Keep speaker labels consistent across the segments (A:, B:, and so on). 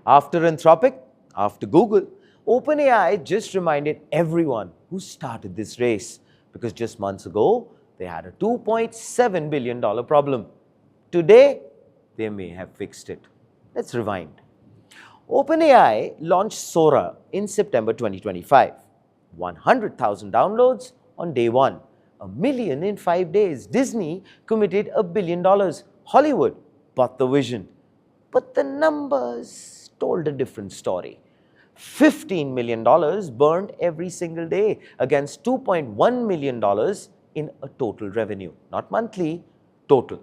A: After Anthropic, after Google, OpenAI just reminded everyone who started this race, because just months ago, they had a $2.7 billion problem. Today, they may have fixed it. Let's rewind. OpenAI launched Sora in September 2025. 100,000 downloads on day one. 1 million in 5 days. Disney committed $1 billion. Hollywood bought the vision. But the numbers told a different story. $15 million burned every single day against $2.1 million in a total revenue. Not monthly, total.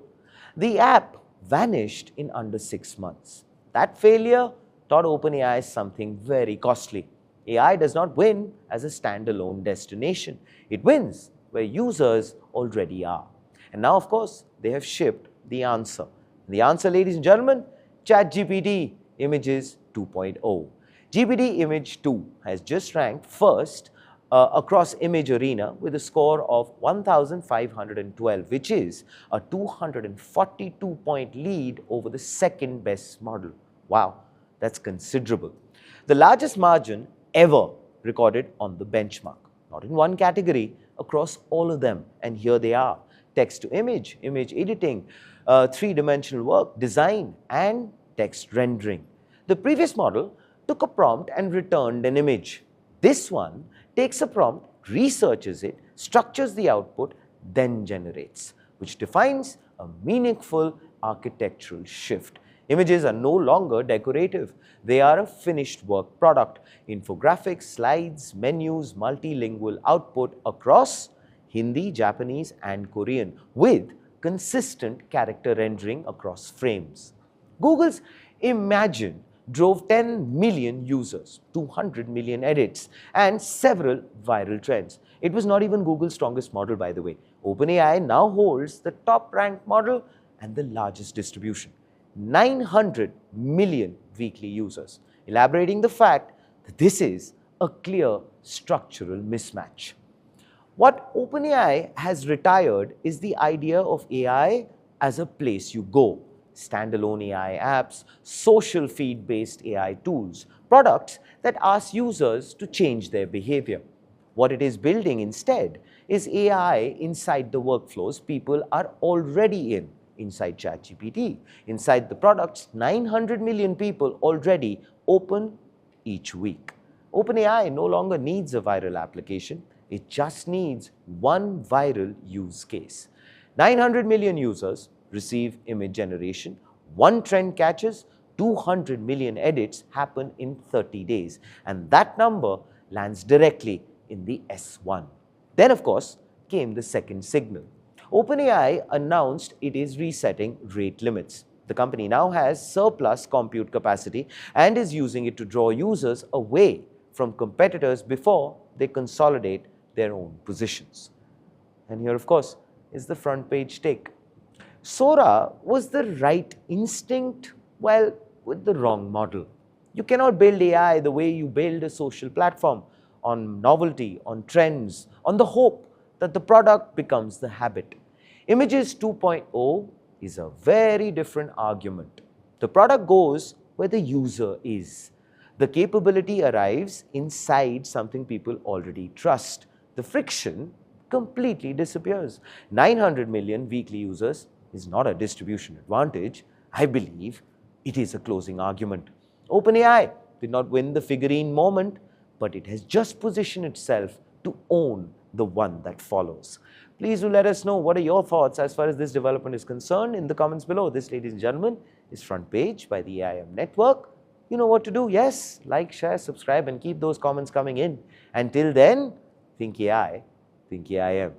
A: The app vanished in under 6 months. That failure taught OpenAI something very costly. AI does not win as a standalone destination. It wins where users already are. And now, of course, they have shipped the answer. The answer, ladies and gentlemen, ChatGPT Images 2.0. GPT-Image-2 has just ranked first across Image Arena with a score of 1,512, which is a 242-point lead over the second best model. Wow, that's considerable. The largest margin ever recorded on the benchmark, not in one category, across all of them. And here they are: text to image, image editing, three-dimensional work, design, and text rendering. The previous model took a prompt and returned an image. This one takes a prompt, researches it, structures the output, then generates, which defines a meaningful architectural shift. Images are no longer decorative. They are a finished work product. Infographics, slides, menus, multilingual output across Hindi, Japanese, and Korean, with consistent character rendering across frames. Google's Imagine drove 10 million users, 200 million edits, and several viral trends. It was not even Google's strongest model, by the way. OpenAI now holds the top-ranked model and the largest distribution. 900 million weekly users, elaborating the fact that this is a clear structural mismatch. What OpenAI has retired is the idea of AI as a place you go. Standalone AI apps, social feed-based AI tools, products that ask users to change their behavior. What it is building instead is AI inside the workflows people are already in, inside ChatGPT, inside the products 900 million people already open each week. OpenAI no longer needs a viral application. It just needs one viral use case. 900 million users receive image generation, one trend catches, 200 million edits happen in 30 days. And that number lands directly in the S1. Then, of course, came the second signal. OpenAI announced it is resetting rate limits. The company now has surplus compute capacity and is using it to draw users away from competitors before they consolidate their own positions. And here, of course, is the front page take. Sora was the right instinct, well, with the wrong model. You cannot build AI the way you build a social platform, on novelty, on trends, on the hope that the product becomes the habit. Images 2.0 is a very different argument. The product goes where the user is. The capability arrives inside something people already trust. The friction completely disappears. 900 million weekly users is not a distribution advantage. I believe it is a closing argument. OpenAI did not win the figurine moment, but it has just positioned itself to own the one that follows. Please do let us know what are your thoughts as far as this development is concerned in the comments below. This, ladies and gentlemen, is Front Page by the AIMNetwork. You know what to do. Yes, like, share, subscribe, and keep those comments coming in. Until then, think AI, think AIM.